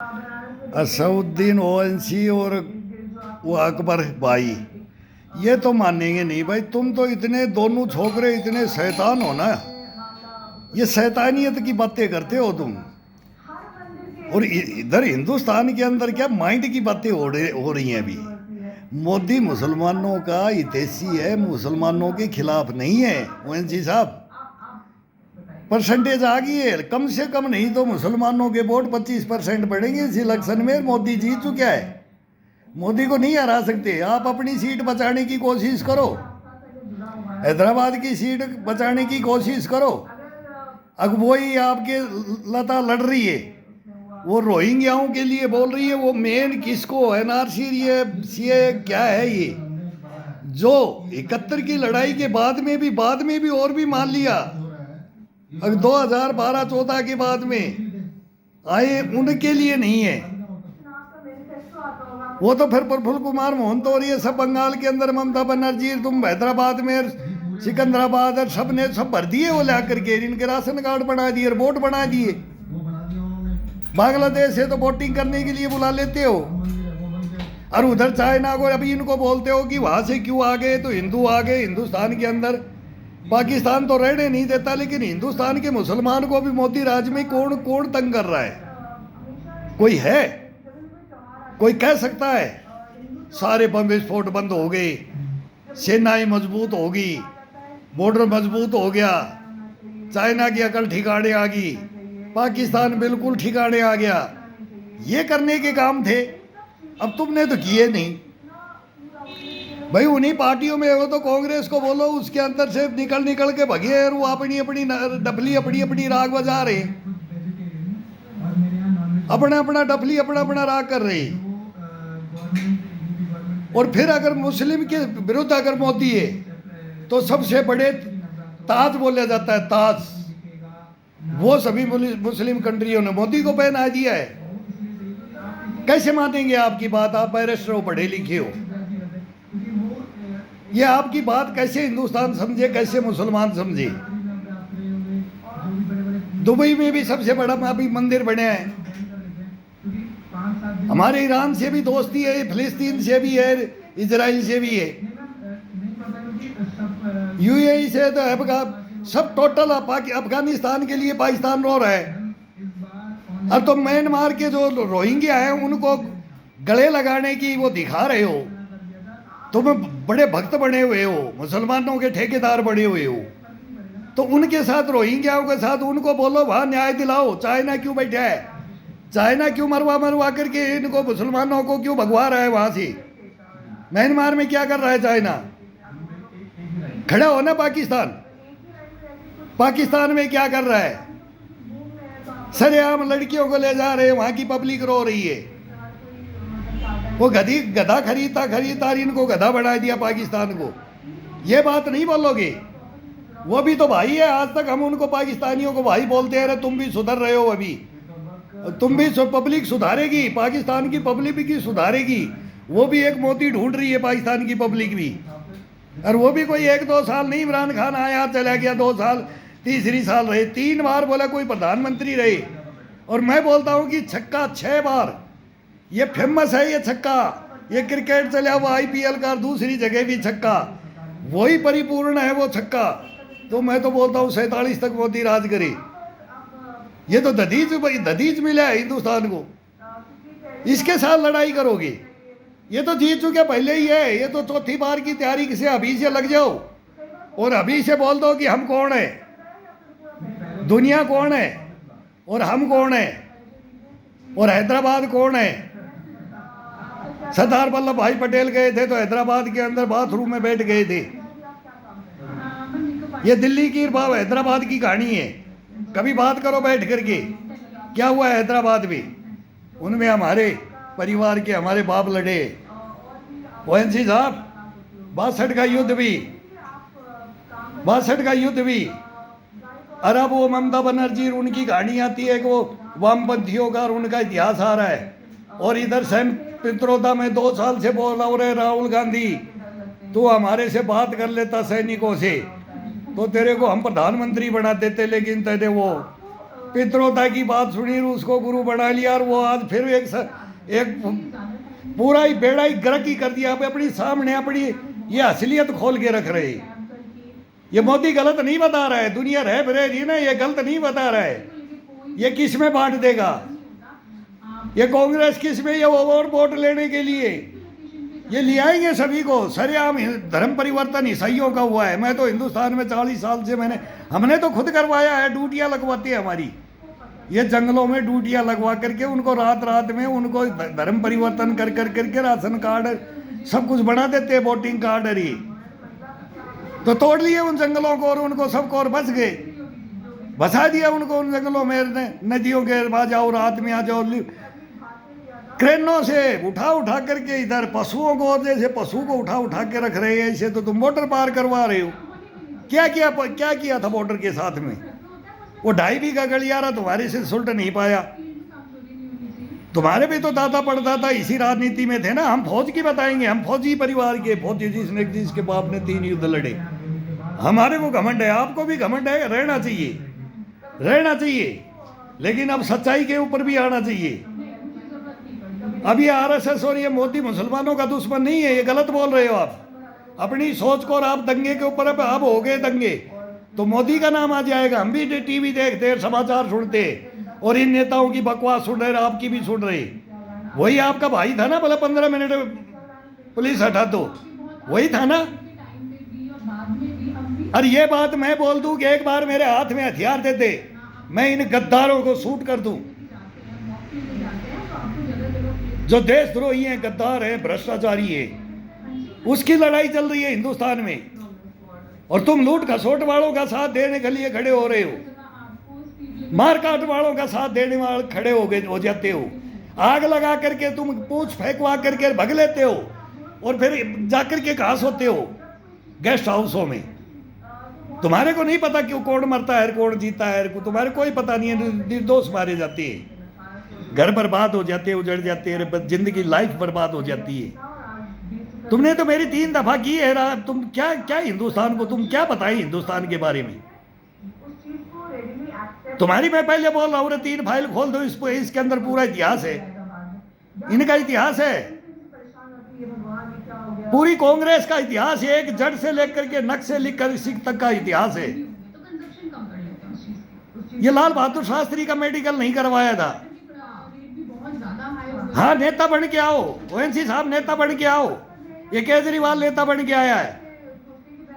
असउद्दीन ओवैसी और वो अकबर भाई ये तो मानेंगे नहीं भाई। तुम तो इतने दोनों छोकरे इतने शैतान हो ना, ये शैतानियत की बातें करते हो तुम। और इधर हिंदुस्तान के अंदर क्या माइंड की बातें हो रही हैं अभी। मोदी मुसलमानों का हितैषी है, मुसलमानों के खिलाफ नहीं है। ओवैसी साहब, परसेंटेज आ गई है, कम से कम नहीं तो मुसलमानों के वोट 25% बढ़ेंगे इस इलेक्शन में। मोदी जीत चुका है, मोदी को नहीं हरा सकते। आप अपनी सीट बचाने की कोशिश करो, हैदराबाद की सीट बचाने की कोशिश करो। अब वही आपके लता लड़ रही है, वो रोहिंग्याओं के लिए बोल रही है। वो मेन किसको एनआरसी ये सीए क्या है ये, जो 71 की लड़ाई के बाद में भी और भी मान लिया। अगर 2012-14 के बाद में आए उनके लिए नहीं है। वो तो फिर प्रफुल्ल कुमार मोहंतो और ये सब बंगाल के अंदर ममता बनर्जी, तुम हैदराबाद में सिकंदराबाद और सब ने सब भर दिए वो ला करके, इनके राशन कार्ड बना दिए, वोट बना दिए। बांग्लादेश से तो वोटिंग करने के लिए बुला लेते हो, और उधर चाइना को अभी इनको बोलते हो कि वहां से क्यों आ गए, तो हिंदू आ गए हिंदुस्तान के अंदर। पाकिस्तान तो रहने नहीं देता, लेकिन हिंदुस्तान के मुसलमान को भी मोदी राज में कौन कौन तंग कर रहा है? कोई है? कोई कह सकता है? सारे बम विस्फोट बंद हो गए, सेनाएं मजबूत होगी, बॉर्डर मजबूत हो गया, चाइना की अकल ठिकाने आ गई, पाकिस्तान बिल्कुल ठिकाने आ गया। ये करने के काम थे, अब तुमने तो किए नहीं भाई। उन्हीं पार्टियों में हो तो कांग्रेस को बोलो, उसके अंदर से निकल के भगे, और वो अपनी अपनी डफली अपनी अपनी राग बजा रहे, अपना अपना डफली अपना अपना राग कर रहे। और फिर अगर मुस्लिम के विरुद्ध अगर मोदी है तो सबसे बड़े ताज बोला जाता है, ताज वो सभी मुस्लिम कंट्रियों ने मोदी को पहना दिया है। कैसे मानेंगे आपकी बात? आप बैरिस्टर हो, पढ़े लिखे हो, ये आपकी बात कैसे हिंदुस्तान समझे, कैसे मुसलमान समझे? दुबई में भी सबसे बड़ा अभी मंदिर बने हैं, हमारे ईरान से भी दोस्ती है, फिलिस्तीन से भी है, इजराइल से भी है, यूएई से तो सब टोटल अफगानिस्तान के लिए पाकिस्तान रो रहा है। अब तो म्यांमार के जो रोहिंग्या हैं उनको गले लगाने की वो दिखा रहे हो। तुम बड़े भक्त बने हुए हो, मुसलमानों के ठेकेदार बने हुए हो, तो उनके साथ रोहिंग्याओं के साथ उनको बोलो वहां न्याय दिलाओ। चाइना क्यों बैठा है? चाइना क्यों मरवा करके इनको मुसलमानों को क्यों भगवा रहा है वहां से? म्यांमार में क्या कर रहा है चाइना? खड़ा हो ना पाकिस्तान, पाकिस्तान में क्या कर रहा है? सरेआम लड़कियों को ले जा रहे हैं, वहां की पब्लिक रो रही है। वो गधा खरीदता इनको गधा बना दिया पाकिस्तान को। ये बात नहीं बोलोगे? वो भी तो भाई है, आज तक हम उनको पाकिस्तानियों को भाई बोलते हैं। तुम भी सुधर रहे हो, अभी तुम भी पब्लिक सुधारेगी, पाकिस्तान की पब्लिक भी सुधारेगी। वो भी एक मोती ढूंढ रही है पाकिस्तान की पब्लिक भी, और वो भी कोई 1-2 साल नहीं। इमरान खान आया चला गया, 2 साल, तीसरी साल रहे, 3 बार बोला कोई प्रधानमंत्री रहे। और मैं बोलता हूं कि छक्का 6 बार, ये फेमस है ये छक्का। ये क्रिकेट चला हुआ आईपीएल का, दूसरी जगह भी छक्का, वही परिपूर्ण है वो छक्का। तो मैं तो बोलता हूँ 47 तक मोदी राज करे। ये तो ददीज मिला है हिंदुस्तान को, इसके साथ लड़ाई करोगे? ये तो जीत चुके पहले ही है, ये तो चौथी बार की तैयारी किसे अभी से लग जाओ, और अभी से बोल दो कि हम कौन है, दुनिया कौन है, और हम कौन है, और हैदराबाद कौन है। सरदार वल्लभ भाई पटेल गए थे तो हैदराबाद के अंदर बाथरूम में बैठ गए थे। ये दिल्ली की हैदराबाद की कहानी है, कभी बात करो बैठ करके क्या हुआ हैदराबाद में। उनमें हमारे परिवार के हमारे बाप लड़े। ओवैसी साहब, 62 का युद्ध भी, 62 का युद्ध भी। अरे अब वो ममता बनर्जी उनकी कहानी आती है कि वो वामपंथियों का और उनका इतिहास आ रहा है, और इधर सैम पित्रोदा में 2 साल से बोल रहे राहुल गांधी, तू हमारे से बात कर लेता सैनिकों से तो तेरे को हम प्रधानमंत्री बना देते, लेकिन तेरे वो पितरोता की बात सुनी, उसको गुरु बना लिया, और वो आज फिर एक पूरा ही बेड़ा ही गर्क ही कर दिया। अपनी सामने अपनी ये असलियत खोल के रख रहे। ये मोदी गलत नहीं बता रहा है, दुनिया रह बरे जी ना, ये गलत नहीं बता रहा है। ये किस में बांट देगा, ये कांग्रेस किस में, ये ओवर वोट लेने के लिए ये ले आएंगे सभी को। सरेआम धर्म परिवर्तन ईसाइयों का हुआ है। मैं तो हिंदुस्तान में 40 साल से हमने तो खुद करवाया है, ड्यूटियाँ लगवाती है हमारी, ये जंगलों में ड्यूटियाँ लगवा करके उनको रात रात में उनको धर्म परिवर्तन कर करके राशन कार्ड सब कुछ बना देते हैं, वोटिंग कार्ड। अरे तो तोड़ लिए उन जंगलों को और उनको सबको, और बच गए, बसा दिया उनको उन जंगलों में, नदियों के आ जाओ, रात में आ जाओ, क्रेनों से उठा करके इधर पशुओं को, जैसे पशु को उठा के रख रहे हैं, ऐसे तो तुम बॉर्डर पार करवा रहे हो। क्या किया था बॉर्डर के साथ में? वो 2.5 बीघा गलियारा तुम्हारे से सुलट नहीं पाया। तुम्हारे भी तो दादा पड़ता था, इसी राजनीति में थे ना। हम फौज की बताएंगे, हम फौजी परिवार के, फौजी जिसके बाप ने 3 युद्ध लड़े। हमारे को घमंड है, आपको भी घमंड है, रहना चाहिए, लेकिन अब सच्चाई के ऊपर भी आना चाहिए। अब ये आरएसएस और ये मोदी मुसलमानों का दुश्मन नहीं है, ये गलत बोल रहे हो आप अपनी सोच को। और आप दंगे के ऊपर अब हो गए दंगे, तो मोदी का नाम आ जाएगा। हम भी टीवी देखते, समाचार सुनते, और इन नेताओं की बकवास सुन रहे, आपकी भी सुन रहे। वही आपका भाई था ना, भला 15 मिनट पुलिस हटा दो, वही था ना। और ये बात मैं बोल दूं कि एक बार मेरे हाथ में हथियार दे दे, मैं इन गद्दारों को शूट कर दूं। जो देशद्रोही हैं, गद्दार हैं, भ्रष्टाचारी है, उसकी लड़ाई चल रही है हिंदुस्तान में, और तुम लूट खसोट वालों का साथ देने के लिए खड़े हो रहे हो, मारकाट वालों का साथ देने वाले खड़े हो जाते हो। आग लगा करके तुम पूछ फेंकवा करके भग लेते हो, और फिर जाकर के घास होते हो गेस्ट हाउसों में। तुम्हारे को नहीं पता क्यों कौन मरता है, कौन जीता है, तुम्हारे कोई पता नहीं है। निर्दोष मारे जाते हैं, घर बर्बाद हो जाते हैं, उजड़ जाते हैं, जिंदगी लाइफ बर्बाद हो जाती है। तुमने तो मेरी 3 दफा की है। तुम क्या हिंदुस्तान को तुम क्या बताए हिंदुस्तान के बारे में? तुम्हारी मैं पहले बोल रहा हूँ, 3 फाइल खोल दो, इसके अंदर पूरा इतिहास है, इनका इतिहास है, पूरी कांग्रेस का इतिहास है, एक जड़ से लेकर के नक से लेकर सिख तक का इतिहास है। ये लाल बहादुर शास्त्री का मेडिकल नहीं करवाया था। हाँ, नेता बन के आओ, ओएनसी साहब नेता बन के आओ। ये केजरीवाल नेता बन के आया है,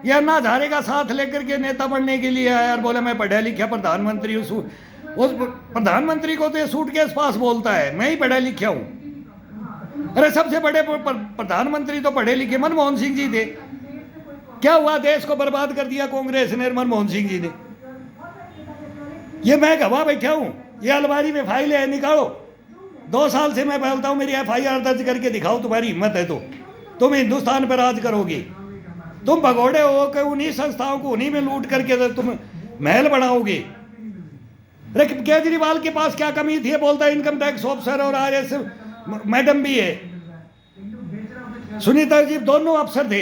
ये अन्ना हजारे का साथ लेकर के नेता बनने के लिए आया, और बोले मैं पढ़ा लिखा प्रधानमंत्री हूँ। उस प्रधानमंत्री को तो ये सूटकेस पास बोलता है, मैं ही पढ़ा लिखा हूँ। अरे सबसे बड़े प्रधानमंत्री तो पढ़े लिखे मनमोहन सिंह जी थे। क्या हुआ? देश को बर्बाद कर दिया कांग्रेस ने, मनमोहन सिंह जी ने। ये मैं गवाह बैठा हूँ, ये अलमारी में फाइल है, निकालो। 2 साल से मैं बोलता हूँ, मेरी FIR दर्ज करके दिखाओ, तुम्हारी हिम्मत है तो तुम हिंदुस्तान पर राज करोगे। तुम भगोड़े हो कि उन्हीं संस्थाओं को उन्हीं में लूट करके तुम महल बनाओगे। केजरीवाल के पास क्या कमी थी? बोलता है इनकम टैक्स ऑफिसर और RS मैडम भी है, सुनीता जी, दोनों अफसर थे।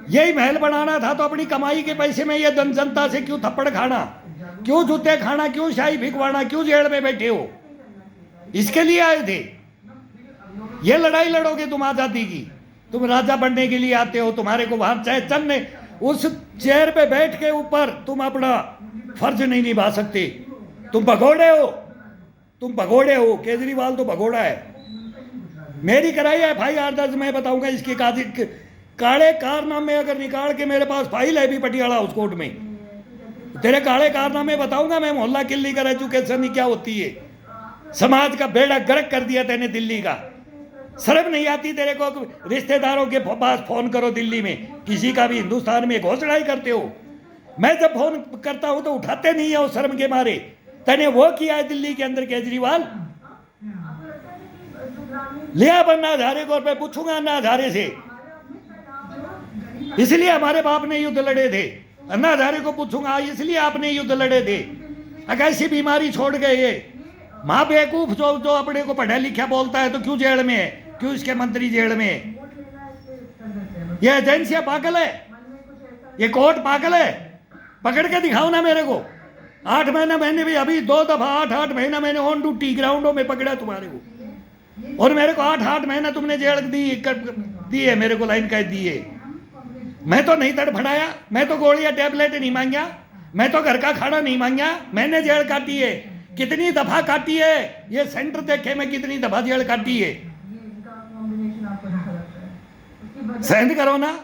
यही महल बनाना था तो अपनी कमाई के पैसे में ये जनता से क्यों थप्पड़ खाना, क्यों जूते खाना, क्यों शाही भिगवाना, क्यों जेल में बैठे हो? इसके लिए आए थे। ये लड़ाई लड़ोगे तुम आजादी की? तुम राजा बनने के लिए आते हो, तुम्हारे को वहां चाहे चंद ने उस चेयर पे बैठ के ऊपर तुम अपना फर्ज नहीं निभा सकते। तुम भगोड़े हो, केजरीवाल तो भगोड़ा है। मेरी कराई FIR दर्ज, मैं बताऊंगा इसके काले कारनामे अगर निकाल के मेरे पास फाइल है भी पटियाला हाउस कोर्ट में, तेरे काले कारनामे बताऊंगा मैं। मोहल्ला किल्ली का एजुकेशन क्या होती है, समाज का बेड़ा गर्क कर दिया तेने दिल्ली का। शर्म नहीं आती तेरे को? रिश्तेदारों के पास फोन करो दिल्ली में, किसी का भी हिंदुस्तान में घोषणा ही करते हो। मैं जब फोन करता हूं तो उठाते नहीं है उस शर्म के मारे। तने वो किया है दिल्ली के अंदर केजरीवाल, लिया अन्ना हजारे को, मैं पूछूंगा अन्ना हजारे से। इसलिए हमारे बाप ने युद्ध लड़े थे, अन्ना हजारे को पूछूंगा, इसलिए आपने युद्ध लड़े थे। अगर ऐसी बीमारी छोड़ गए ये माँ बेवकूफ जो अपने को पढ़ा लिखा बोलता है, तो क्यों जेल में है? क्यों इसके मंत्री जेल में है? ये एजेंसियां पागल है, ये कोर्ट पागल है। पकड़ के दिखाओ ना मेरे को, 8 महीना मैंने भी अभी 2 दफा 8 महीना मैंने ऑन ड्यूटी ग्राउंडों में पकड़ा तुम्हारे को, और मेरे को 8 महीना तुमने जेल दी है, मेरे को लाइन कैद दी है। मैं तो नहीं तड़फड़ाया, मैं तो गोलियां टैबलेट नहीं मांगा, मैं तो घर का खाना नहीं मांगा, मैंने जेल काटी है। कितनी दफा काटी है ये सेंटर देखे, मैं कितनी दफा जेल काटी है। सहन करो ना,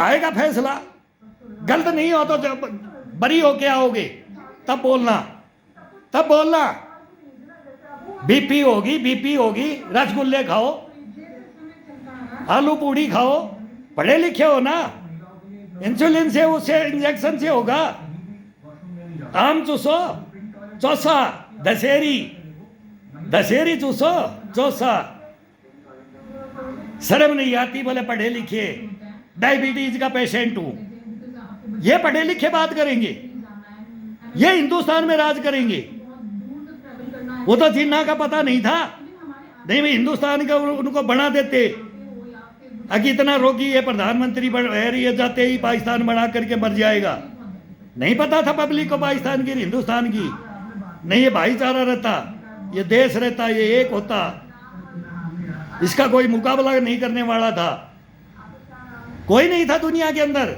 आएगा फैसला। गलत नहीं हो तो जब बरी होके आओगे तब बोलना, तब बोलना। बीपी होगी, रसगुल्ले खाओ, आलू पूड़ी खाओ, पढ़े लिखे हो ना, इंसुलिन से उससे इंजेक्शन से होगा। आम चूसो, चौसा, दशहरी चूसो, चौसा। शर्म नहीं आती, बोले पढ़े लिखे, डायबिटीज का पेशेंट हूं। ये पढ़े लिखे बात करेंगे, ये हिंदुस्तान में राज करेंगे। वो तो जिन्ना का पता नहीं था, नहीं भाई हिंदुस्तान का उनको बना देते। अगर इतना रोगी है प्रधानमंत्री ये जाते ही पाकिस्तान बना करके मर जाएगा। नहीं पता था पब्लिक को पाकिस्तान की, हिंदुस्तान की। नहीं ये भाईचारा रहता, ये देश रहता, ये एक होता, इसका कोई मुकाबला नहीं करने वाला था, कोई नहीं था दुनिया के अंदर।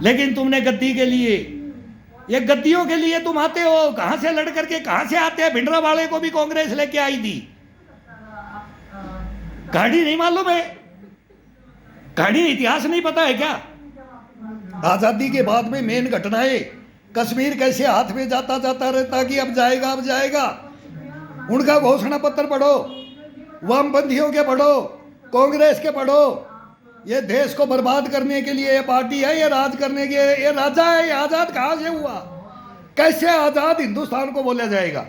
लेकिन तुमने गद्दी के लिए, ये गद्दियों के लिए तुम आते हो। कहां से लड़ करके कहां से आते हैं? भिंडरा वाले को भी कांग्रेस लेके आई थी। कहानी नहीं मालूम है? कहानी इतिहास नहीं पता है क्या? आजादी के बाद में मेन घटनाएं, कश्मीर कैसे हाथ में जाता रहता कि अब जाएगा। उनका घोषणा पत्र पढ़ो, वामपंथियों के पढ़ो, कांग्रेस के पढ़ो। ये देश को बर्बाद करने के लिए ये पार्टी है, ये राज करने के ये राजा है। ये आजाद कहां से हुआ? कैसे आजाद हिंदुस्तान को बोला जाएगा?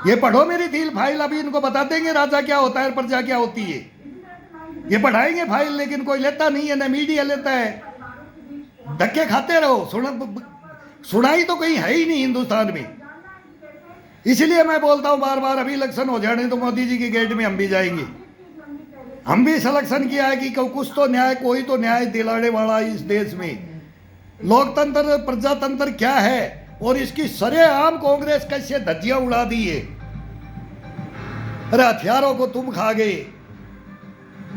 ये पढ़ो मेरी दिल फाइल, अभी इनको बता देंगे राजा क्या होता है, प्रजा क्या होती है। ये पढ़ाएंगे फाइल, लेकिन कोई लेता नहीं है, न मीडिया लेता है। धक्के खाते रहो, सुनाई तो कहीं है ही नहीं हिंदुस्तान में। इसलिए मैं बोलता हूं बार बार, अभी इलेक्शन हो जाने तो मोदी जी के गेट में हम भी जाएंगे। हम भी सिलेक्शन किया है कि कुछ तो न्याय, कोई तो न्याय दिलाने वाला इस देश में। लोकतंत्र, प्रजातंत्र क्या है, और इसकी सरेआम कांग्रेस कैसे धज्जियां उड़ा दी है। अरे हथियारों को तुम खा गए,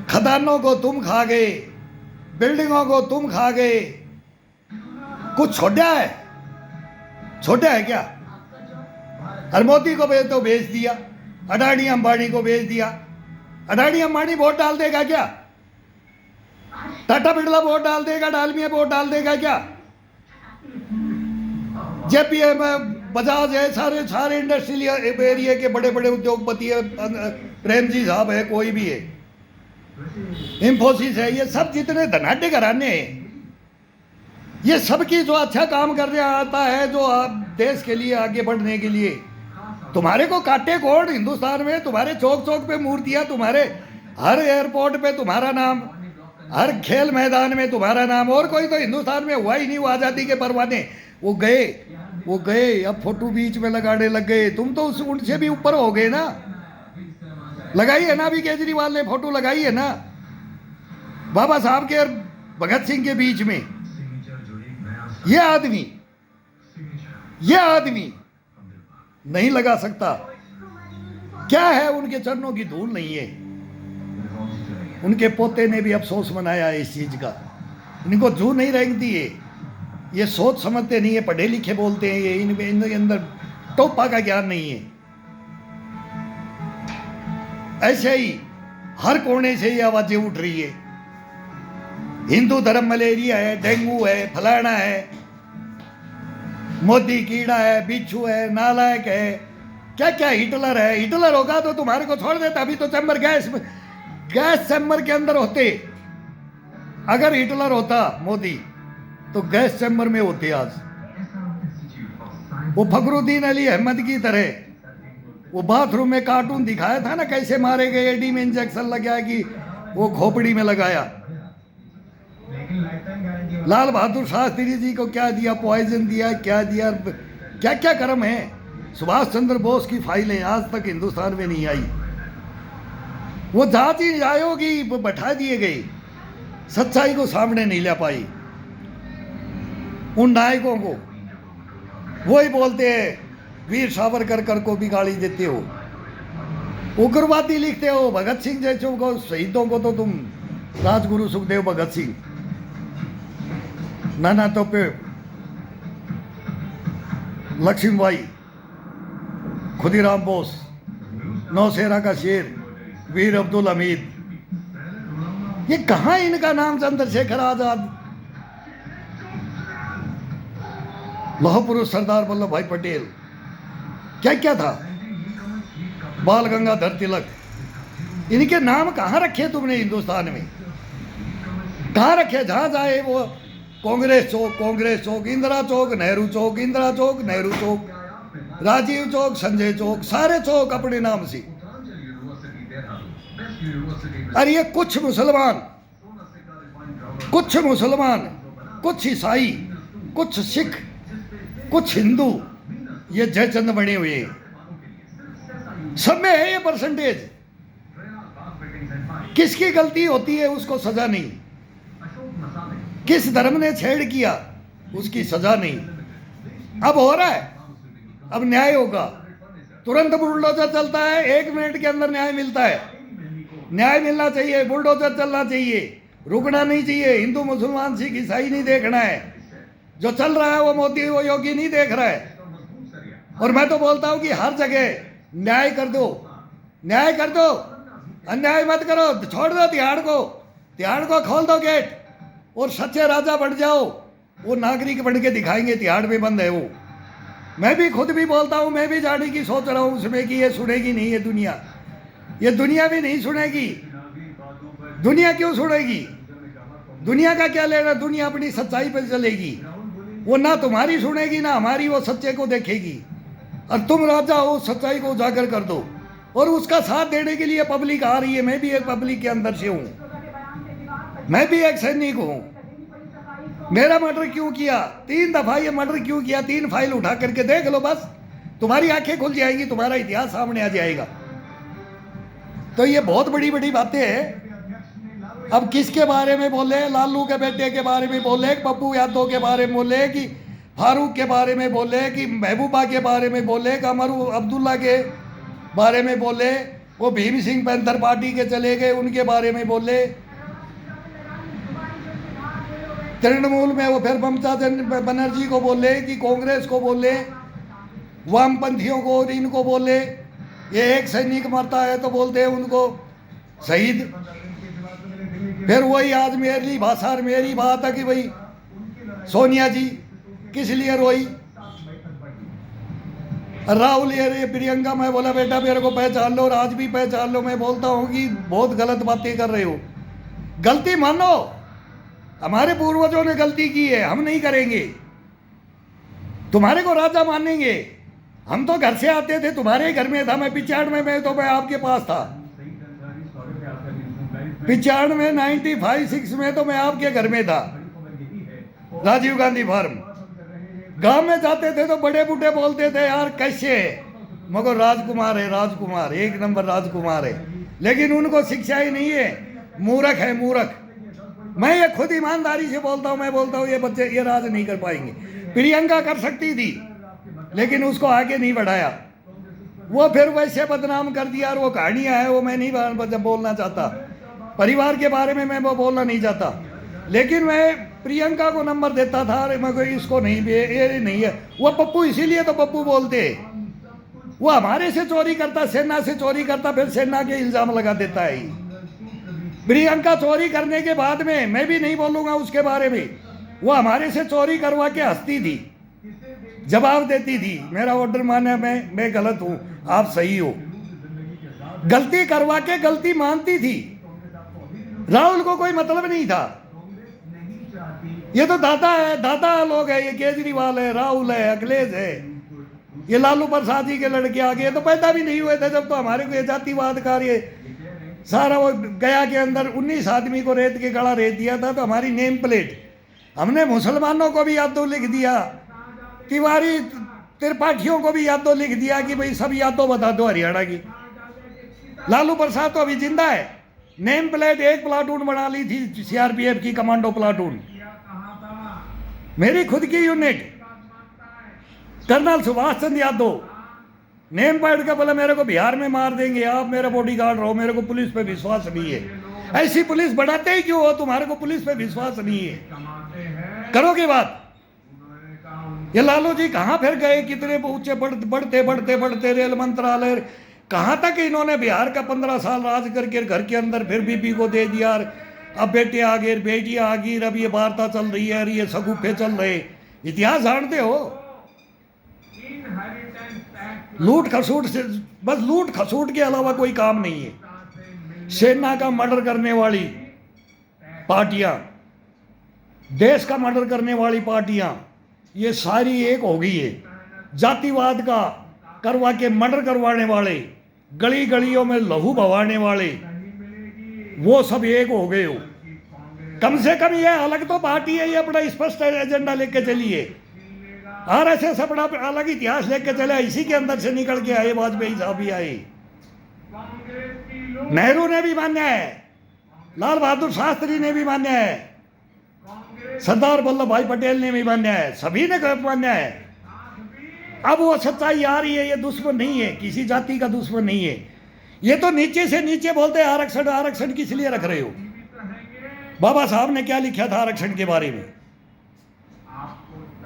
खदानों को तुम खा गए, बिल्डिंगों को तुम खा गए, कुछ छोड़ा है क्या? हर मोदी को तो भेज दिया, अडानी अंबानी को भेज दिया। अडानी अंबानी वोट डाल देगा क्या? टाटा बिरला वोट डाल देगा? डालमिया वोट डाल देगा क्या? जेपीएम, बजाज है, सारे इंडस्ट्रियल एरिया के बड़े बड़े उद्योगपति है, प्रेम जी साहब है, कोई भी है, इंफोसिस है, ये सब जितने धनाढ्य घराने हैं, ये सबकी जो अच्छा काम करने आता है, जो देश के लिए आगे बढ़ने के लिए, तुम्हारे को काटे कौन हिंदुस्तान में? तुम्हारे चौक चौक पे मूर्तियां, तुम्हारे हर एयरपोर्ट पे तुम्हारा नाम, हर खेल मैदान में तुम्हारा नाम। और कोई तो हिंदुस्तान में हुआ ही नहीं। वो आज़ादी के परवाने वो गए, अब फोटो बीच में लगाने लग गए। तुम तो उनसे भी ऊपर हो गए ना। लगाई है ना, अभी केजरीवाल ने फोटो लगाई है ना बाबा साहब के और भगत सिंह के बीच में। ये आदमी नहीं लगा सकता। क्या है, उनके चरणों की धूल नहीं है। उनके पोते ने भी अफसोस मनाया है इस चीज का। इनको जू नहीं रेंगती है, ये सोच समझते नहीं है, पढ़े लिखे बोलते हैं, ये इनके अंदर टोपा का ज्ञान नहीं है। ऐसे ही हर कोने से ये आवाजें उठ रही है, हिंदू धर्म मलेरिया है, डेंगू है, फलाना है, मोदी कीड़ा है, बिच्छू है, नालायक है, क्या क्या हिटलर है। हिटलर होगा तो तुम्हारे को छोड़ देता। अभी तो चैम्बर गैस चैम्बर के अंदर होते। अगर हिटलर होता मोदी तो गैस चैम्बर में होते आज। वो फखरुद्दीन अली अहमद की तरह वो बाथरूम में कार्टून दिखाया था ना, कैसे मारे गए, एडी में इंजेक्शन लगाया कि वो खोपड़ी में लगाया। लाल बहादुर शास्त्री जी को क्या दिया, पॉइजन दिया, क्या दिया, क्या क्या कर्म है। सुभाष चंद्र बोस की फाइलें आज तक हिंदुस्तान में नहीं आई। वो जाति आयोगी बैठा दिए गए, सच्चाई को सामने नहीं ला पाई। उन नायकों को। वही बोलते हैं वीर सावरकर को भी गाली देते हो, उग्रवादी लिखते हो, भगत सिंह जैसों को, शहीदों को तो तुम राजगुरु सुखदेव भगत सिंह, नाना तोपे, लक्ष्मीबाई, खुदीराम बोस, नौशेरा का शेर, वीर अब्दुल हमीद, ये कहां इनका नाम? चंद्रशेखर आजाद, लौह पुरुष सरदार वल्लभ भाई पटेल, क्या क्या था, बाल गंगाधर तिलक, इनके नाम कहाँ रखे तुमने हिंदुस्तान में? कहाँ रखे? जहां जाए वो कांग्रेस चौक, इंदिरा चौक, नेहरू चौक, इंदिरा चौक, नेहरू चौक, राजीव चौक, संजय चौक, सारे चौक अपने नाम से। अरे ये कुछ मुसलमान, कुछ ईसाई, कुछ सिख, कुछ हिंदू, ये जयचंद बने हुए हैं, सब में है ये परसेंटेज। किसकी गलती होती है उसको सजा नहीं, किस धर्म ने छेड़ किया उसकी सजा नहीं। अब हो रहा है, अब न्याय होगा, तुरंत बुलडोजर चलता है, 1 मिनट के अंदर न्याय मिलता है। न्याय मिलना चाहिए, बुलडोजर चलना चाहिए, रुकना नहीं चाहिए। हिंदू मुसलमान सिख ईसाई नहीं देखना है, जो चल रहा है वो मोदी वो योगी नहीं देख रहा है। और मैं तो बोलता हूं कि हर जगह न्याय कर दो, न्याय कर दो, अन्याय मत करो, छोड़ दो तिहाड़ को खोल दो गेट और सच्चे राजा बन जाओ। वो नागरिक बन के दिखाएंगे, तिहाड़ में बंद है वो। मैं भी खुद भी बोलता हूं, मैं भी जाने की सोच रहा हूं उसमें कि ये सुनेगी नहीं, ये दुनिया भी नहीं सुनेगी। दुनिया क्यों सुनेगी? दुनिया का क्या लेना? दुनिया अपनी सच्चाई पर चलेगी, वो ना तुम्हारी सुनेगी ना हमारी, वो सच्चे को देखेगी। और तुम राजा हो, सच्चाई को उजागर कर दो। और उसका साथ देने के लिए पब्लिक आ रही है। मैं भी एक पब्लिक के अंदर से हूं, मैं भी एक सैनिक हूं। मेरा मर्डर क्यों किया? 3 दफा ये मर्डर क्यों किया? 3 फाइल उठा करके देख लो, बस तुम्हारी आंखें खुल जाएंगी, तुम्हारा इतिहास सामने आ जाएगा। तो ये बहुत बड़ी बड़ी बातें हैं। अब किसके बारे में बोले? लालू के बेटे के बारे में बोले, पप्पू यादव के बारे में बोले, कि फारूक के बारे में बोले, कि महबूबा के बारे में बोले, कि अमर अब्दुल्ला के बारे में बोले, वो भीम सिंह पैंथर पार्टी के चले गए उनके बारे में बोले, तृणमूल में वो फिर ममता बनर्जी को बोले, कि कांग्रेस को बोले, वामपंथियों को और इनको बोले। ये एक सैनिक मरता है तो बोलते हैं उनको शहीद। फिर वही आज मेरी भाषा और मेरी बात है कि भाई सोनिया जी किस लिए रोई, राहुल ये प्रियंका, मैं बोला बेटा मेरे को पहचान लो और आज भी पहचान लो। मैं बोलता हूँ कि बहुत गलत बातें कर रहे हो, गलती मानो। हमारे पूर्वजों ने गलती की है, हम नहीं करेंगे। तुम्हारे को राजा मानेंगे? हम तो घर से आते थे, तुम्हारे घर में था। मैं 95 में तो मैं आपके पास था, 95 95-6 में तो मैं आपके घर में था, राजीव गांधी फार्म। गांव में जाते थे तो बड़े बूढ़े बोलते थे यार कैसे है, मगर राजकुमार है, राजकुमार 1 नंबर राजकुमार है। लेकिन उनको शिक्षा ही नहीं है, मूर्ख है मूर्ख। मैं ये खुद ईमानदारी से बोलता हूँ, मैं बोलता हूँ ये बच्चे ये राज नहीं कर पाएंगे। प्रियंका कर सकती थी लेकिन उसको आगे नहीं बढ़ाया, वो फिर वैसे बदनाम कर दिया। और वो कहानियां है वो मैं नहीं बोलना चाहता, परिवार के बारे में मैं वो बोलना नहीं चाहता। लेकिन मैं प्रियंका को नंबर देता था, अरे मैं कोई इसको नहीं, ये नहीं है। वो पप्पू इसीलिए तो पप्पू बोलते, वो हमारे से चोरी करता, सेना से चोरी करता, फिर सेना के इल्जाम लगा देता है। प्रियंका चोरी करने के बाद में, मैं भी नहीं बोलूंगा उसके बारे में, वो हमारे से चोरी करवा के हंसती थी, जवाब देती थी मेरा ऑर्डर माना, मैं गलत हूं, आप सही हो। गलती करवा के गलती मानती थी। राहुल को कोई मतलब नहीं था, ये तो दादा है, दादा लोग है, ये केजरीवाल है, राहुल है, अखिलेश है, ये लालू प्रसाद जी के लड़के आ गए। तो पैदा भी नहीं हुए थे जब तो हमारे को जातिवाद कार्य सारा वो गया के अंदर 19 आदमी को रेत के गड़ा रेत दिया था। तो हमारी नेम प्लेट हमने मुसलमानों को भी यादव लिख दिया, तिवारी त्रिपाठियों को भी यादव लिख दिया कि भाई सब यादव बता दो हरियाणा की। लालू प्रसाद तो अभी जिंदा है, नेम प्लेट 1 प्लाटून बना ली थी सीआरपीएफ की, कमांडो प्लाटून। मेरी खुद की unit colonel Subhash Chandra Yadav name pad का बोला मेरे को बिहार में मार देंगे, आप मेरा बॉडीगार्ड रहो, मेरे को पुलिस पे विश्वास नहीं है। ऐसी पुलिस बढ़ाते ही क्यों हो? तुम्हारे को पुलिस पे विश्वास नहीं है, करोगे बात? ये लालू जी कहाँ फिर गए? कितने ऊंचे बढ़ते बढ़ते बढ़ते रेल मंत्रालय कहाँ तक इन्होंने बिहार का 15 साल राज करके घर के अंदर फिर बीबी को दे दिया, अब बेटे आ गए, बेटियां आ गई, अब ये वार्ता चल रही है, ये सगुफे चल रहे। इतिहास जानते हो? लूट खसूट से, बस लूट खसूट के अलावा कोई काम नहीं है। सेना का मर्डर करने वाली पार्टियां, देश का मर्डर करने वाली पार्टियां, ये सारी एक हो गई है। जातिवाद का करवा के मर्डर करवाने वाले, गली गलियों में लहू बहाने वाले, वो सब एक हो गए हो। कम से कम ये अलग तो पार्टी है, ये अपना स्पष्ट एजेंडा लेके चलिए। आरएसएस अपना अलग इतिहास लेके चले, इसी के अंदर से निकल के आए, वाजपेयी साहब भी आए, नेहरू ने भी मान्या है, लाल बहादुर शास्त्री ने भी मान्या है, सरदार वल्लभ भाई पटेल ने भी मान्या है, सभी ने मान्या है। अब वो सच्चाई आ रही है, ये दुश्मन नहीं है, किसी जाति का दुश्मन नहीं है। ये तो नीचे से नीचे बोलते हैं आरक्षण आरक्षण किस लिए रख रहे हो? बाबा साहब ने क्या लिखा था आरक्षण के बारे में?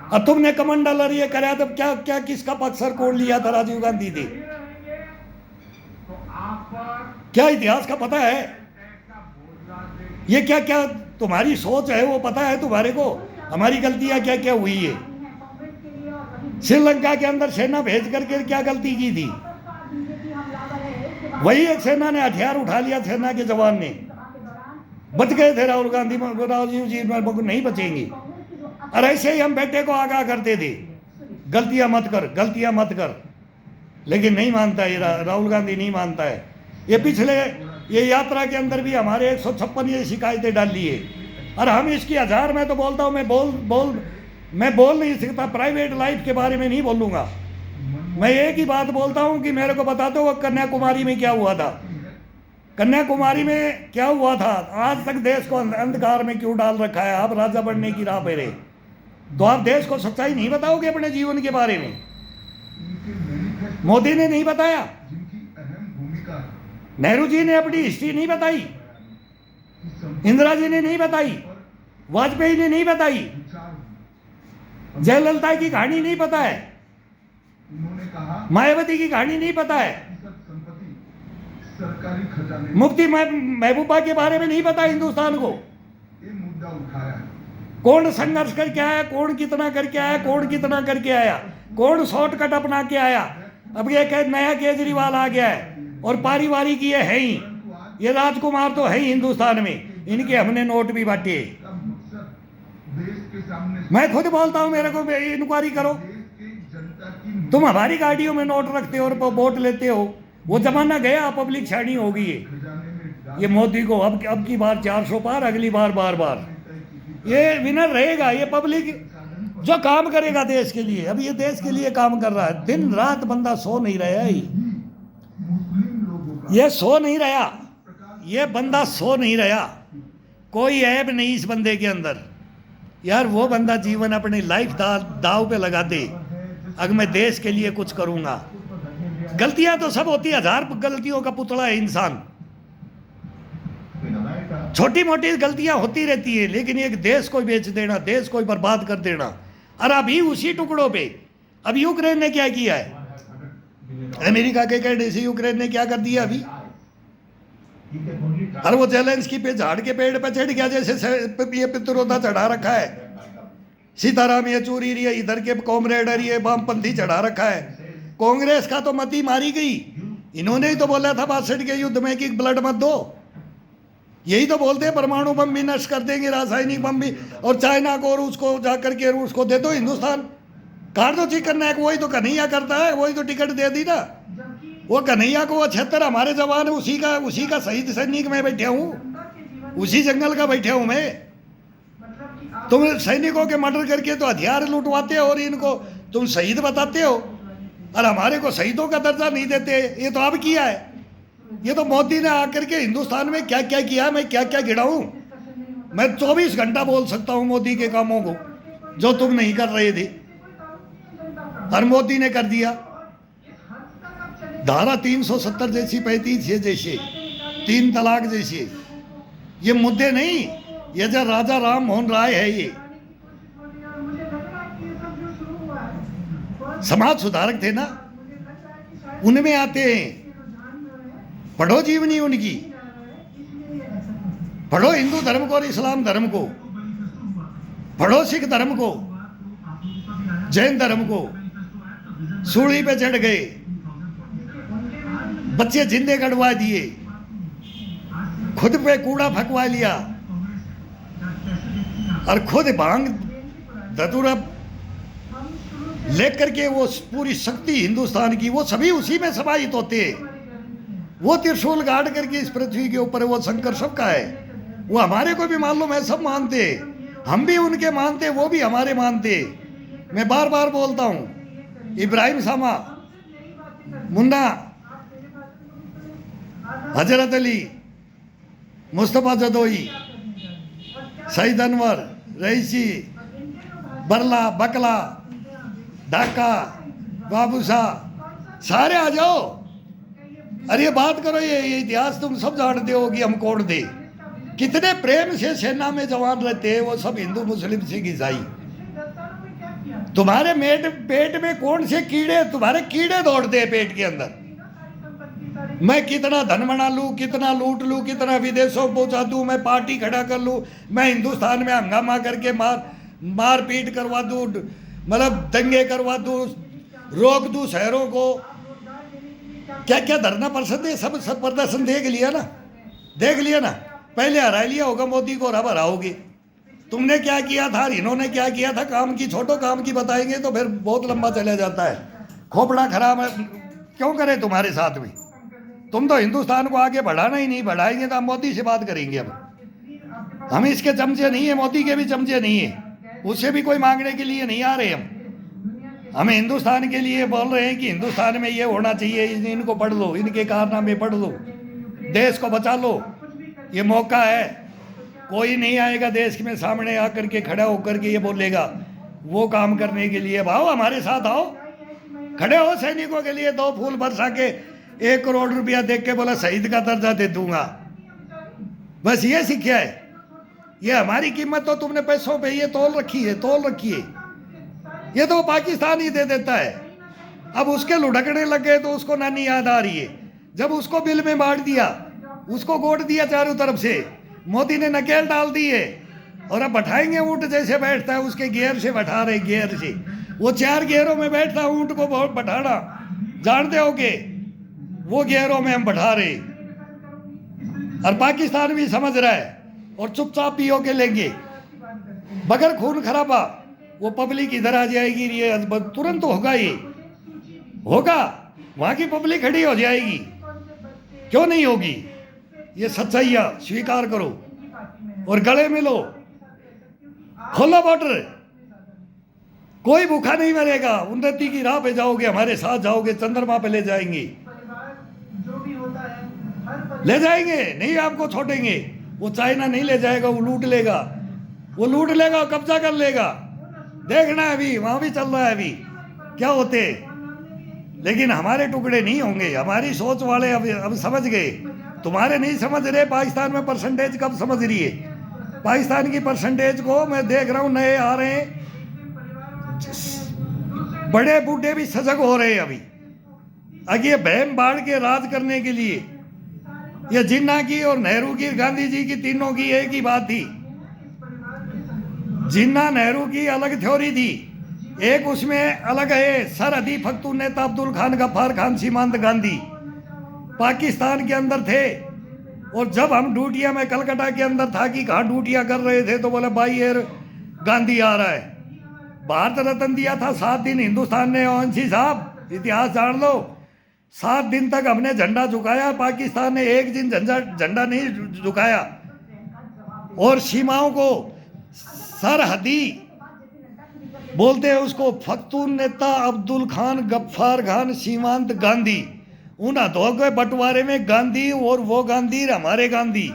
अब तुमने कमंडल ये कराया, तब क्या क्या किसका पक्षर कोड लिया था राजीव गांधी ने? क्या इतिहास का पता है? ये क्या क्या तुम्हारी सोच है वो पता है तुम्हारे को? हमारी गलतियां क्या क्या हुई है? श्रीलंका के अंदर सेना भेज करके क्या गलती की थी? वही एक सेना ने हथियार उठा लिया, सेना के जवान ने बच गए थे। राहुल गांधी राजीव जी नहीं बचेंगे। और ऐसे ही हम बेटे को आगाह करते थे, गलतियां मत कर, गलतियां मत कर, लेकिन नहीं मानता है राहुल गांधी, नहीं मानता है। ये पिछले ये यात्रा के अंदर भी हमारे 156 ये शिकायतें डाली है, और हम इसकी 1000 में तो बोलता हूँ, मैं बोल नहीं सकता, प्राइवेट लाइफ के बारे में नहीं बोलूँगा। मैं एक ही बात बोलता हूँ कि मेरे को बता दो वो कन्याकुमारी में क्या हुआ था, कन्याकुमारी में क्या हुआ था। आज तक देश को अंधकार में क्यों डाल रखा है? आप राजा बनने की राह पे रहे, तो आप देश को सच्चाई नहीं बताओगे अपने जीवन के बारे में? मोदी ने नहीं बताया, नेहरू जी ने अपनी हिस्ट्री नहीं बताई, इंदिरा जी ने नहीं बताई, वाजपेयी ने नहीं बताई, जयललिता की कहानी नहीं पता है, मायावती की कहानी नहीं पता है, मुफ्ती महबूबा के बारे में नहीं पता हिंदुस्तान को। मुद्दा उठाया, कौन संघर्ष करके आया, कौन कितना करके आया, कौन कितना करके आया, कौन शॉर्टकट अपना के आया। अब ये नया केजरीवाल आ गया है और पारिवारिक ये है ही, ये राजकुमार तो है ही हिंदुस्तान में, इनके हमने नोट भी बांटे। मैं खुद बोलता हूँ, मेरे को इंक्वायरी करो, तुम हमारी गाड़ियों में नोट रखते हो और वोट लेते हो। वो जमाना गया, पब्लिक छानी हो गई है। ये मोदी को अब की बार 400 पार, अगली बार बार ये विनर रहेगा। ये पब्लिक जो काम करेगा देश के लिए, अब ये देश के लिए काम कर रहा है, दिन रात बंदा सो नहीं रहा है, ये सो नहीं रहा, ये बंदा सो नहीं रहा, कोई ऐब नहीं इस बंदे के अंदर। यार वो बंदा जीवन अपनी लाइफ दाव पे लगा दे, अगर मैं देश के लिए कुछ करूंगा। गलतियां तो सब होती है, 1000 गलतियों का पुतला है इंसान, छोटी मोटी गलतियां होती रहती है, लेकिन एक देश को बेच देना, देश को बर्बाद कर देना। और अभी उसी टुकड़ों पे अब यूक्रेन ने क्या किया है, अमेरिका के कहने से यूक्रेन ने क्या कर दिया अभी। और वो जेलेंस्की पे झाड़ के पेड़ पे चढ़ गया, जैसे ये पितरोधा चढ़ा रखा है, सीताराम येचूरी रही है, इधर के कॉमरेड ये वामपंथी चढ़ा रखा है। कांग्रेस का तो मती मारी गई, इन्होंने ही तो बोला था 62 के युद्ध में कि ब्लड मत दो, यही तो बोलते हैं परमाणु बम भी नष्ट कर देंगे, रासायनिक बम भी, और चाइना को रूस को जाकर के रूस को दे दो, हिंदुस्तान काट दो चिकन नेक। वही तो कन्हैया करता है, वही तो टिकट दे दी ना, वो कन्हैया को 76 हमारे जवान, उसी का शहीद सैनिक मैं बैठा हूँ, उसी जंगल का बैठा हूँ मैं। तुम सैनिकों के मर्डर करके तो हथियार लुटवाते हो और इनको तुम शहीद बताते हो, और हमारे को शहीदों का दर्जा नहीं देते। ये तो अब किया है, ये तो मोदी ने आकर के हिंदुस्तान में क्या क्या किया, मैं क्या क्या गिनाऊं? मैं 24 घंटा बोल सकता हूं मोदी के कामों को। जो तुम नहीं कर रहे थे, और मोदी ने कर दिया। धारा 370 जैसी 35 ये जैसे 3 तलाक जैसे ये मुद्दे नहीं, ये जो राजा राम मोहन राय है, ये समाज सुधारक थे ना, उनमें आते हैं। पढ़ो जीवनी उनकी, पढ़ो हिंदू धर्म को और इस्लाम धर्म को, पढ़ो सिख धर्म को, जैन धर्म को। सूली पे चढ़ गए, बच्चे जिंदे गड़वा दिए, खुद पे कूड़ा फकवा लिया, और खुद भांग धतूरा लेकर के वो पूरी शक्ति हिंदुस्तान की, वो सभी उसी में समाहित होते। वो त्रिशूल गाड़ करके इस पृथ्वी के ऊपर वो शंकर सबका है। वो हमारे को भी मालूम है, सब मानते, हम भी उनके मानते, वो भी हमारे मानते। मैं बार बार बोलता हूँ, इब्राहिम सामा, मुन्ना, हजरत अली, मुस्तफ़ा जदोई, सईद अनवर, रईसी, बरला, बकला, ढाका, बाबू शाह, सारे आ जाओ। अरे ये बात करो, ये इतिहास तुम सब जानते हो कि हम कौन थे, कितने प्रेम से सेना में जवान रहते हैं, वो सब हिंदू, मुस्लिम, सिख, ईसाई। तुम्हारे पेट में कौन से कीड़े, तुम्हारे कीड़े दौड़ते हैं पेट के अंदर। मैं कितना धन बना लूं, कितना लूट लूं, कितना विदेशों पहुंचा दूं, मैं पार्टी खड़ा कर लूं, मैं हिंदुस्तान में हंगामा करके मार पीट करवा दूं, मतलब दंगे करवा दूं, रोक दूं शहरों को। क्या क्या धरना प्रदर्शन है, सब प्रदर्शन देख लिया ना, देख लिया ना। पहले हरा लिया होगा मोदी को, अब हराओगे। तुमने क्या किया था, इन्होंने क्या किया था, काम की छोटो, काम की बताएंगे तो फिर बहुत लंबा चला जाता है। खोपड़ा खराब है, क्यों करे तुम्हारे साथ में। तुम तो हिंदुस्तान को आगे बढ़ाना ही नहीं, बढ़ाएंगे तो हम मोदी से बात करेंगे। अब हम इसके चमचे नहीं है, मोदी के भी चमचे नहीं है, उससे भी कोई मांगने के लिए नहीं आ रहे। हम हिंदुस्तान के लिए बोल रहे हैं कि हिंदुस्तान में ये होना चाहिए, इनको पढ़ लो, इनके कारनामे पढ़ लो, देश को बचा लो। ये मौका है, कोई नहीं आएगा देश में सामने आकर के खड़ा होकर के ये बोलेगा वो काम करने के लिए। भाओ हमारे साथ आओ, खड़े हो सैनिकों के लिए, 2 फूल बरसा के 1 करोड़ रुपया देख के बोला शहीद का दर्जा दे दूंगा। बस ये सीखा है। ये हमारी कीमत तो तुमने पैसों पे ये तोल रखी है, तोल रखी है। ये तो पाकिस्तान ही दे देता है। अब उसके लुढ़कने लग गए तो उसको नानी याद आ रही है। जब उसको बिल में बांट दिया, उसको गोट दिया चारों तरफ से, मोदी ने नकेल डाल दी है। और अब बैठाएंगे ऊँट जैसे बैठता है, उसके गियर से बैठा रहे, गियर से। वो 4 गियरों में बैठता है, ऊँट को बहुत बैठाना जानते हो के, वो गियरों में हम बैठा रहे। और पाकिस्तान भी समझ रहा है और चुपचाप पीओ के लेंगे, बगैर खून खराबा। वो पब्लिक इधर आ जाएगी, ये तुरंत होगा, ये होगा, वहाँ की पब्लिक खड़ी हो जाएगी। क्यों नहीं होगी। ये सच्चाइयाँ स्वीकार करो और गले मिलो, खोलो बॉर्डर। कोई भूखा नहीं मरेगा, उन्नति की राह पे जाओगे, हमारे साथ जाओगे, चंद्रमा पे ले जाएंगे, ले जाएंगे, नहीं आपको छोड़ेंगे। वो चाइना नहीं ले जाएगा, वो लूट लेगा, वो लूट लेगा, कब्जा कर लेगा। देखना है अभी, वहां भी चल रहा है अभी क्या होते। लेकिन हमारे टुकड़े नहीं होंगे। हमारी सोच वाले अब समझ गए, तुम्हारे नहीं समझ रहे। पाकिस्तान में परसेंटेज कब समझ रही है। पाकिस्तान की परसेंटेज को मैं देख रहा हूँ, नए आ रहे हैं, बड़े बूढ़े भी सजग हो रहे हैं अभी। आगे ये बहम बाढ़ के राज करने के लिए, ये जिन्ना की और नेहरू की, गांधी जी की, तीनों की एक ही बात थी। जिन्ना नेहरू की अलग थ्योरी थी, एक उसमें अलग है। सर हदी फख्तून नेता अब्दुल खान, गफ्फार खान, सीमांत गांधी पाकिस्तान के अंदर थे। और जब हम ड्यूटियां में कलकत्ता के अंदर था कि कहाँ ड्यूटियां कर रहे थे, तो बोले भाई ये गांधी आ रहा है। भारत रत्न दिया था 7 दिन हिंदुस्तान ने। ओवैसी साहब इतिहास जान लो, 7 दिन तक हमने झंडा झुकाया, पाकिस्तान ने एक दिन झंडा नहीं झुकाया। और सीमाओं को सरहदी बोलते हैं उसको, फख्तून नेता अब्दुल खान, गफ्फार खान, सीमांत गांधी। उन हाथों के बंटवारे में गांधी और वो गांधी हमारे गांधी,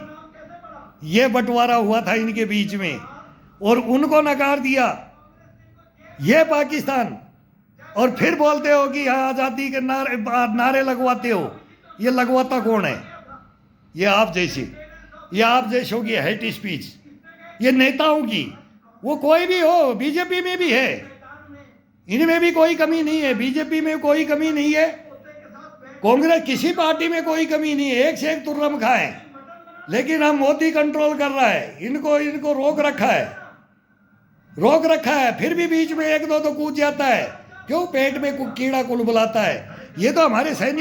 ये बंटवारा हुआ था इनके बीच में। और उनको नकार दिया ये पाकिस्तान, और फिर बोलते हो कि यहाँ आज़ादी के नारे लगवाते हो। ये लगवाता कौन है? ये आप जैसों की हेट स्पीच, ये नेताओं की, वो कोई भी हो, बीजेपी में भी है, इनमें भी कोई कमी नहीं है, बीजेपी में कोई कमी नहीं है, कांग्रेस किसी पार्टी में कोई कमी नहीं है, एक से एक तुर्रम खाए। लेकिन हम मोदी कंट्रोल कर रहा है, इनको रोक रखा है, फिर भी बीच में एक दो तो कूद जाता है। क्यों? पेट में कीड़ा कुलबुलाता है। ये तो हमारे सैनिक